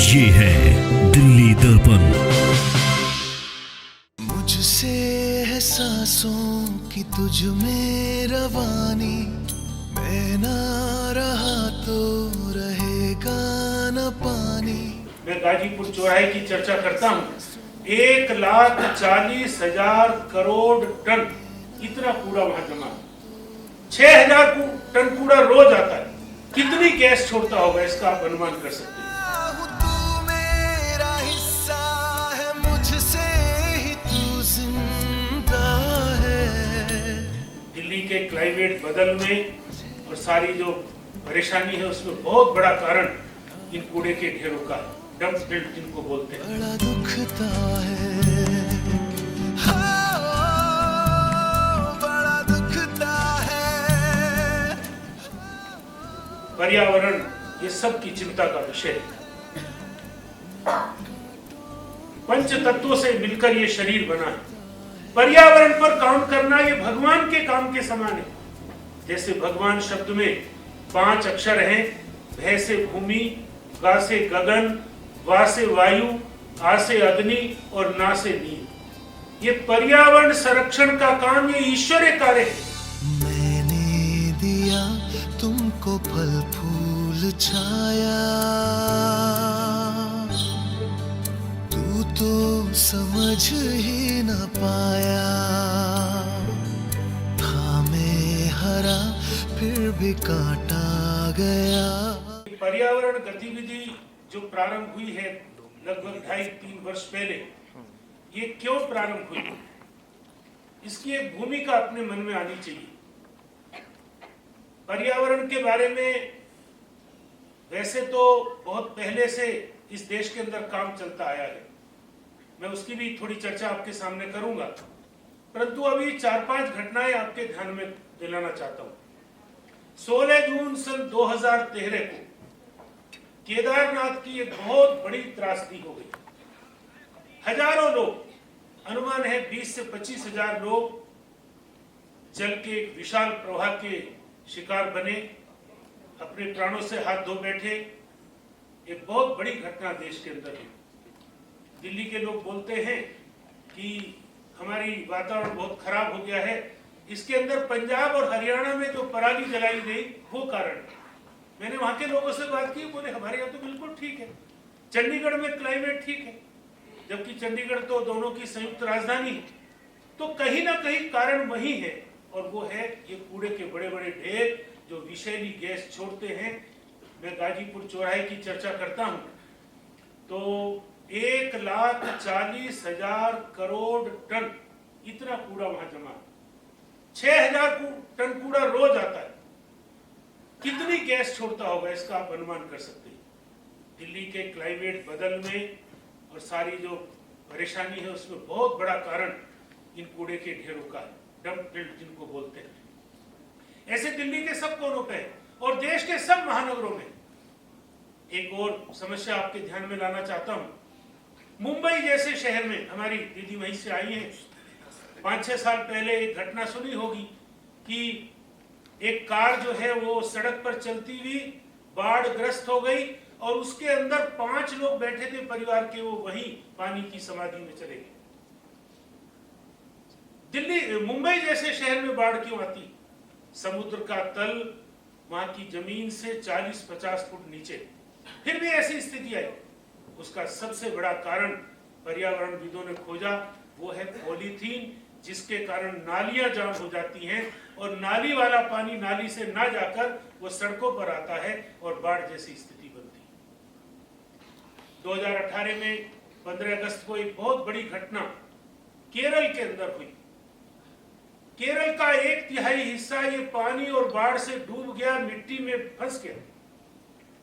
ये है दिल्ली दर्पण। मुझसे है सांसों की तुझ में रवानी, मैं ना रहा तो रहेगा न पानी। मैं गाजीपुर चौराहे की चर्चा करता हूँ। 1,40,000 करोड़ टन इतना कूड़ा वहां जमा, 6,000 टन कूड़ा रोज आता है। कितनी गैस छोड़ता होगा, इसका आप अनुमान कर सकते हैं। तू मेरा हिस्सा है, मुझसे ही तू जिंदा है। दिल्ली के क्लाइमेट बदलने और सारी जो परेशानी है उसमें बहुत बड़ा कारण इन कूड़े के ढेरों का, डंप बिल्ट जिनको बोलते हैं। बड़ा दुखता है, बड़ा दुखता है। पर्यावरण ये सब की चिंता का विषय है। पंच तत्वों से मिलकर ये शरीर बना है। पर्यावरण पर काम करना ये भगवान के काम के समान है। जैसे भगवान शब्द में 5 अक्षर हैं, भ से भूमि, गा से गगन, वा से वायु, आ से अग्नि और ना से नील। ये पर्यावरण संरक्षण का काम ये ईश्वरीय कार्य है। मैंने दिया तुमको फल फूल छाया, तू तो समझ ही न पाया। था मैं हरा फिर भी काटा गया। पर्यावरण गतिविधि जो प्रारंभ हुई है लगभग 2.5-3 वर्ष पहले, ये क्यों प्रारंभ हुई, इसकी एक भूमिका अपने मन में आनी चाहिए। पर्यावरण के बारे में वैसे तो बहुत पहले से इस देश के अंदर काम चलता आया है, मैं उसकी भी थोड़ी चर्चा आपके सामने करूंगा, परंतु अभी 4-5 घटनाएं आपके ध्यान में दिलाना चाहता हूं। 16 जून सन 2013 को केदारनाथ की एक बहुत बड़ी त्रासदी हो गई। हजारों लोग, अनुमान है 20 से 25 हजार लोग जल के एक विशाल प्रवाह के शिकार बने, अपने प्राणों से हाथ धो बैठे। एक बहुत बड़ी घटना देश के अंदर हुई। दिल्ली के लोग बोलते हैं कि हमारी वातावरण बहुत खराब हो गया है, इसके अंदर पंजाब और हरियाणा में जो पराली जलाई गई वो कारण है। मैंने वहां के लोगों से बात की, बोले हमारे यहाँ तो बिल्कुल ठीक है, चंडीगढ़ में क्लाइमेट ठीक है, जबकि चंडीगढ़ तो दोनों की संयुक्त राजधानी है। तो कहीं ना कहीं कारण वही है, और वो है ये कूड़े के बड़े बड़े ढेर जो विषैली गैस छोड़ते हैं। मैं गाजीपुर चौराहे की चर्चा करता हूं तो 1,40,000 करोड़ टन इतना कूड़ा वहां जमा, 6,000 टन कूड़ा रोज आता है। कितनी गैस छोड़ता होगा, इसका आप अनुमान कर सकते हैं। दिल्ली के क्लाइमेट बदलने और सारी जो परेशानी है उसमें बहुत बड़ा कारण इन कूड़े के ढेरों का, डंप बिल्ट जिनको बोलते हैं। ऐसे दिल्ली के सब कोनों पे और देश के सब महानगरों में एक और समस्या आपके ध्यान में लाना चाहता हूं। मुंबई जैसे शहर में, हमारी दीदी वहीं से आई हैं, 5-6 साल पहले एक घटना सुनी होगी कि एक कार जो है वो सड़क पर चलती हुई बाढ़ ग्रस्त हो गई और उसके अंदर 5 लोग बैठे थे परिवार के, वो वहीं पानी की समाधि में चले गए। मुंबई जैसे शहर में बाढ़ क्यों आती? समुद्र का तल वहां की जमीन से 40-50 फुट नीचे, फिर भी ऐसी स्थिति आई। उसका सबसे बड़ा कारण पर्यावरणविदों ने खोजा, वो है पॉलीथीन, जिसके कारण नालियां जाम हो जाती हैं और नाली वाला पानी नाली से ना जाकर वो सड़कों पर आता है और बाढ़ जैसी स्थिति बनती है। 2018 में 15 अगस्त को एक बहुत बड़ी घटना केरल के अंदर हुई। केरल का 1/3 हिस्सा ये पानी और बाढ़ से डूब गया, मिट्टी में फंस गया।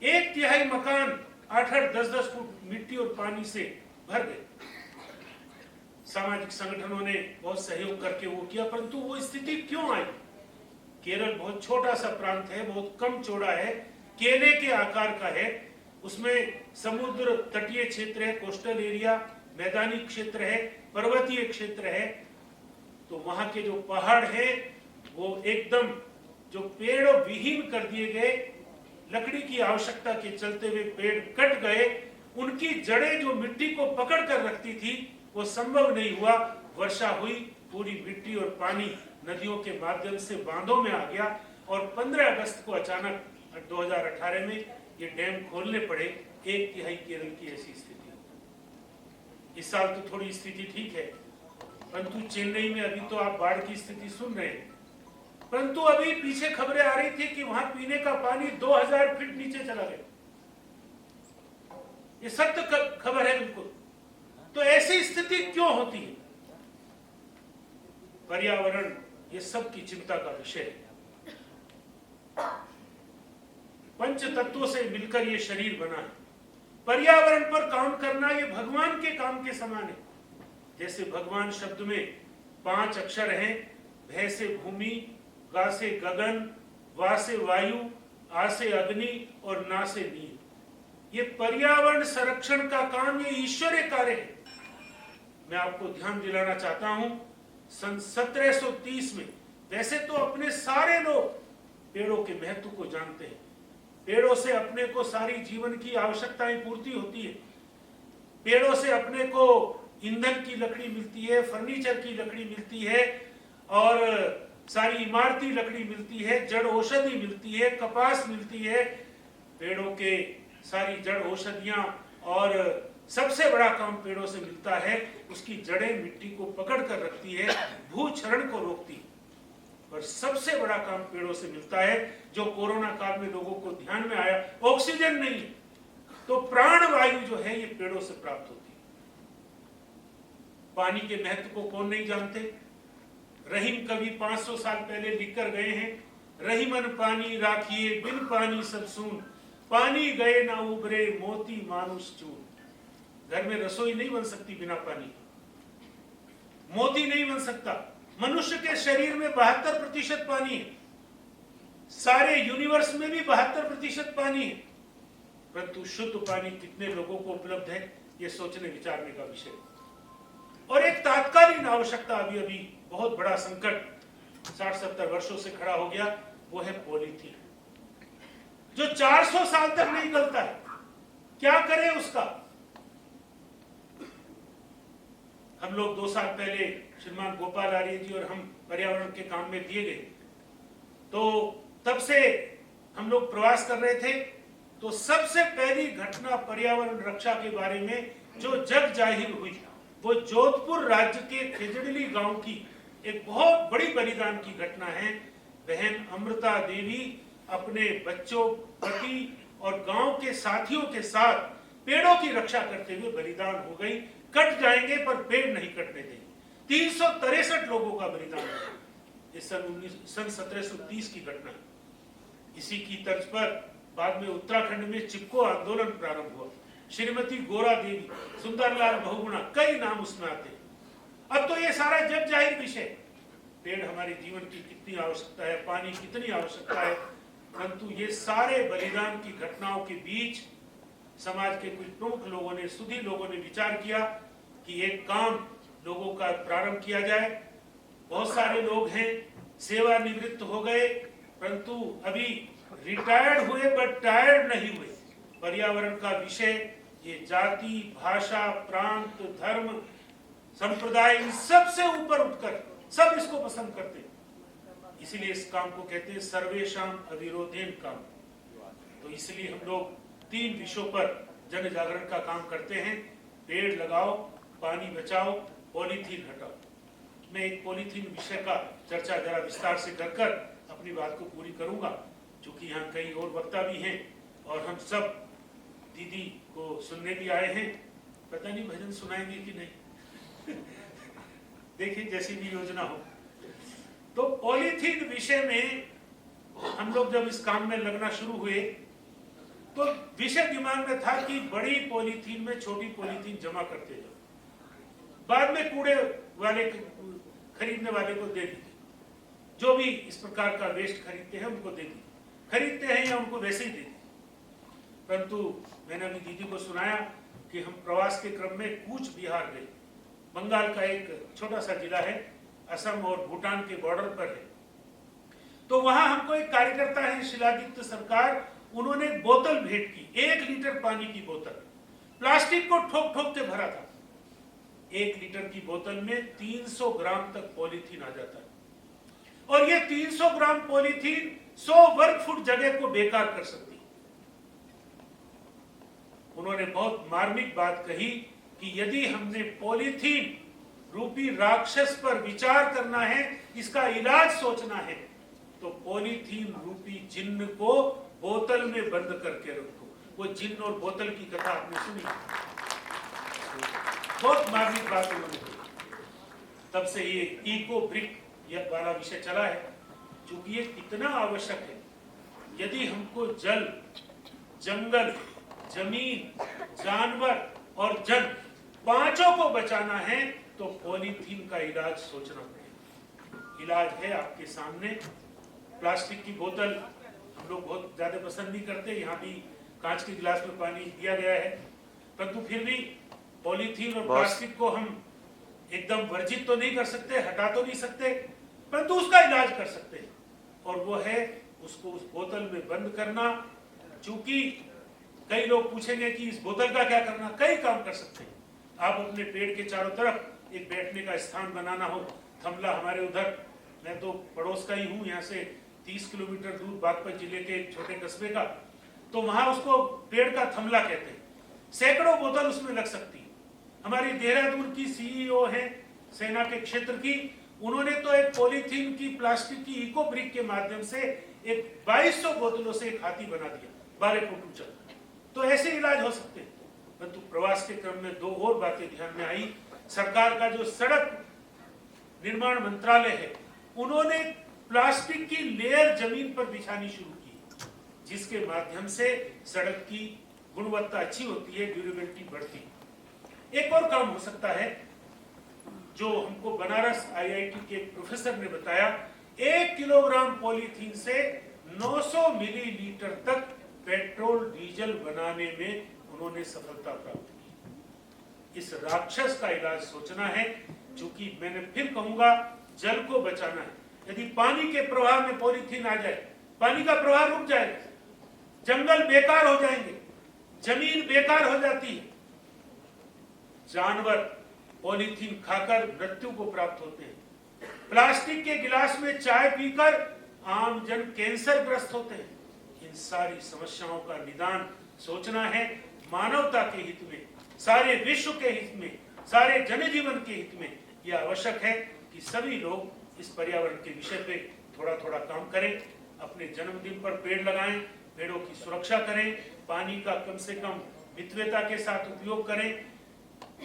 1/3 मकान 8-8, 10-10 फुट मिट्टी और पानी से भर गए। सामाजिक संगठनों ने बहुत सहयोग करके वो किया, परंतु वो स्थिति क्यों आई? केरल बहुत छोटा सा प्रांत है, बहुत कम चौड़ा है, केले के आकार का है, उसमें समुद्र तटीय क्षेत्र है, कोस्टल एरिया, मैदानी क्षेत्र है, पर्वतीय क्षेत्र है। तो वहां के जो पहाड़ है वो एकदम जो पेड़ विहीन कर दिए गए, लकड़ी की आवश्यकता के चलते हुए पेड़ कट गए उनकी जड़ें जो मिट्टी को पकड़ कर रखती थी वो संभव नहीं हुआ। वर्षा हुई, पूरी मिट्टी और पानी नदियों के माध्यम से बांधों में आ गया और 15 अगस्त को अचानक 2018 में ये डैम खोलने पड़े। 1/3 केरल की ऐसी स्थिति। इस साल तो थोड़ी स्थिति ठीक है, परंतु चेन्नई में अभी तो आप बाढ़ की स्थिति सुन रहे हैं। परंतु अभी पीछे खबरें आ रही थी कि वहां पीने का पानी 2000 फीट नीचे चला गया। ये सत्य खबर है बिल्कुल। तो ऐसी स्थिति क्यों होती है? पर्यावरण ये सब की चिंता का विषय है। पंच तत्वों से मिलकर ये शरीर बना है। पर्यावरण पर काम करना ये भगवान के काम के समान है। जैसे भगवान शब्द में 5 अक्षर हैं, भय से भूमि, गा से गगन, वा से वायु, आ से अग्नि और ना से नील। ये पर्यावरण संरक्षण का काम ये ईश्वरीय कार्य है। मैं आपको ध्यान दिलाना चाहता हूं, सन 1730 में वैसे तो अपने सारे लोग पेड़ों के महत्व को जानते हैं। पेड़ों से अपने को सारी जीवन की आवश्यकताएं पूर्ति होती है। पेड़ों से अपने को ईंधन की लकड़ी मिलती है, फर्नीचर की लकड़ी मिलती है और सारी इमारती लकड़ी मिलती है, जड़ औषधि मिलती है, कपास मिलती है। पेड़ों के सारी जड़ औषधियां और सबसे बड़ा काम पेड़ों से मिलता है, उसकी जड़ें मिट्टी को पकड़ कर रखती है, भूक्षरण को रोकती है। और सबसे बड़ा काम पेड़ों से मिलता है, जो कोरोना काल में लोगों को ध्यान में आया, ऑक्सीजन नहीं है तो प्राण वायु जो है ये पेड़ों से प्राप्त होती है। पानी के महत्व को कौन नहीं जानते? रहीम कवि 500 साल पहले लिखकर गए हैं, रहीमन पानी राखिए बिन पानी सब सून, पानी गए ना उबरे मोती मानुष चून। घर में रसोई नहीं बन सकती बिना पानी, मोती नहीं बन सकता। मनुष्य के शरीर में 72% पानी है, सारे यूनिवर्स में भी 72% पानी है, परंतु शुद्ध पानी कितने लोगों को उपलब्ध है, यह सोचने विचारने का विषय। और एक तात्कालीन आवश्यकता अभी अभी बहुत बड़ा संकट 60-70 वर्षों से खड़ा हो गया, वो है पॉलीथीन, जो 400 साल तक नहीं गलता है। क्या करें उसका? हम लोग 2 साल पहले श्रीमान गोपाल आर्य जी और हम पर्यावरण के काम में दिए गए, तो तब से हम लोग प्रवास कर रहे थे। तो सबसे पहली घटना पर्यावरण रक्षा के बारे में जो जग जाहिर हुई, वो जोधपुर राज्य के खेजड़ली गांव की एक बहुत बड़ी बलिदान की घटना है। बहन अमृता देवी अपने बच्चों, पति और गांव के साथियों के साथ पेड़ों की रक्षा करते हुए बलिदान हो गई। कट जाएंगे पर पेड़ नहीं कटने देंगे। 363 लोगों का बलिदान हुआ। इस सन 1730 की घटना। इसी की तर्ज पर बाद में उत्तराखंड में चिपको आंदोलन प्रारंभ हुआ। श्रीमती गोरा देवी, सुंदरलाल बहुगुणा, कई नाम उसमें आते हैं। अब तो ये सारा जग जाहिर विषय, पेड़ हमारे जीवन की कितनी आवश्यकता है, पानी कितनी आवश्यकता है, परंतु ये सारे बलिदान की घटनाओं के बीच समाज के कुछ प्रमुख लोगों ने, सुधी लोगों ने विचार किया कि एक काम लोगों का प्रारंभ किया जाए। बहुत सारे लोग हैं सेवानिवृत्त हो गए, परंतु अभी रिटायर्ड हुए बट टायर्ड नहीं हुए। पर्यावरण का विषय ये जाति, भाषा, प्रांत, धर्म, संप्रदाय, इन सबसे ऊपर उठकर सब इसको पसंद करते हैं। इसलिए इस काम को कहते हैं सर्वेशाम अविरोधेन काम। तो इसलिए हम लोग 3 विषयों पर जन जागरण का काम करते हैं। पेड़ लगाओ, पानी बचाओ, पॉलीथीन हटाओ। मैं एक पॉलीथीन विषय का चर्चा जरा विस्तार से कर अपनी बात को पूरी करूंगा, क्योंकि यहाँ कई और वक्ता भी हैं और हम सब दीदी को सुनने भी आए हैं। पता नहीं भजन सुनाएंगे कि नहीं देखिए जैसी भी योजना हो। तो पॉलीथीन विषय में हम लोग जब इस काम में लगना शुरू हुए तो विषय दिमाग में था कि बड़ी पॉलीथीन में छोटी पॉलीथीन जमा करते जाओ, बाद में कूड़े वाले खरीदने वाले को दे दीजिए। जो भी इस प्रकार का वेस्ट खरीदते हैं उनको दे दीजिए, खरीदते हैं या उनको वैसे ही दे दीजिए। परंतु मैंने अभी दीदी को सुनाया कि हम प्रवास के क्रम में कूच बिहार गए। बंगाल का एक छोटा सा जिला है, असम और भूटान के बॉर्डर पर है। तो वहां हमको एक कार्यकर्ता है शिलादित्य सरकार, उन्होंने एक बोतल भेंट की, 1 लीटर पानी की बोतल। प्लास्टिक को ठोक ठोक के भरा था। 1 लीटर की बोतल में 300 ग्राम तक पॉलीथीन आ जाता है और ये 300 ग्राम पॉलीथीन 100 वर्ग फुट जगह को बेकार कर सकती है। उन्होंने बहुत मार्मिक बात कही कि यदि हमने पॉलीथीन रूपी राक्षस पर विचार करना है, इसका इलाज सोचना है, तो पॉलीथीन रूपी जिन्न को बोतल में बंद करके रखो। वो जिन्न और बोतल की कथा आपने सुनी, बहुत मार्मिक बात उन्होंने कही। तब से ये इको ब्रिक यह वाला विषय चला है, क्योंकि ये इतना आवश्यक है। यदि हमको जल, जंगल, जमीन, जानवर और जन पांचों को बचाना है तो पॉलीथीन का इलाज सोचना पड़ेगा। इलाज है आपके सामने। प्लास्टिक की बोतल हम लोग बहुत ज्यादा पसंद नहीं करते, यहाँ भी कांच के गिलास में पानी दिया गया है, परंतु फिर भी पॉलीथीन और प्लास्टिक को हम एकदम वर्जित तो नहीं कर सकते, हटा तो नहीं सकते, परंतु उसका इलाज कर सकते हैं, और वो है उसको उस बोतल में बंद करना। चूंकि कई लोग पूछेंगे कि इस बोतल का क्या करना, कई काम कर सकते हैं। आप अपने पेड़ के चारों तरफ एक बैठने का स्थान बनाना हो, थमला हमारे उधर, मैं तो पड़ोस का ही हूँ, यहाँ से 30 किलोमीटर दूर बागपत जिले के एक छोटे कस्बे का, तो वहां उसको पेड़ का थमला कहते हैं। सैकड़ों बोतल उसमें लग सकती है। हमारी देहरादून की सीईओ है सेना के क्षेत्र की, उन्होंने तो एक पॉलीथीन की, प्लास्टिक की इको ब्रिक के माध्यम से एक 2200 बोतलों से एक हाथी बना दिया, 12 फुट ऊंचा। तो ऐसे इलाज हो सकते हैं। परंतु प्रवास के क्रम में 2 और बातें ध्यान में आई। सरकार का जो सड़क निर्माण मंत्रालय है, उन्होंने प्लास्टिक की लेयर जमीन पर बिछानी शुरू की, जिसके माध्यम से सड़क की गुणवत्ता अच्छी होती है, ड्यूरेबिलिटी बढ़ती है। एक और काम हो सकता है जो हमको बनारस आईआईटी के प्रोफेसर ने बताया। 1 किलोग्राम पॉलीथीन से 900 मिलीलीटर तक पेट्रोल डीजल बनाने में उन्होंने सफलता प्राप्त की। इस राक्षस का इलाज सोचना है, क्योंकि मैंने फिर कहूंगा, जल को बचाना है। यदि पानी के प्रवाह में पॉलीथीन आ जाए, पानी का प्रवाह रुक जाएगा, जंगल बेकार हो जाएंगे, जमीन बेकार हो जाती है, जानवर पॉलीथीन खाकर मृत्यु को प्राप्त होते हैं, प्लास्टिक के गिलास में चाय पीकर आम जन कैंसर ग्रस्त होते हैं। इन सारी समस्याओं का निदान सोचना है। मानवता के हित में, सारे विश्व के हित में, सारे जनजीवन के हित में यह आवश्यक है कि सभी लोग इस पर्यावरण के विषय पे थोड़ा थोड़ा काम करें। अपने जन्मदिन पर पेड़ लगाएं, पेड़ों की सुरक्षा करें, पानी का कम से कम मितव्यता के साथ उपयोग करें,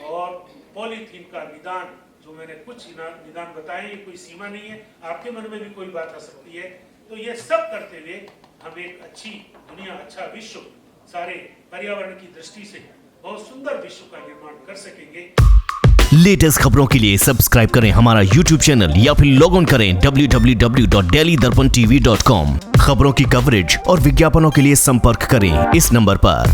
और पॉलीथीन का निदान, जो मैंने कुछ निदान बताए, ये कोई सीमा नहीं है, आपके मन में भी कोई बात आ सकती है। तो ये सब करते हुए हम एक अच्छी दुनिया, अच्छा विश्व, सारे पर्यावरण की दृष्टि से बहुत सुंदर विश्व का निर्माण कर सकेंगे। लेटेस्ट खबरों के लिए सब्सक्राइब करें हमारा YouTube चैनल या फिर लॉग ऑन करें www.delhidarpantv.com। खबरों की कवरेज और विज्ञापनों के लिए संपर्क करें इस नंबर पर।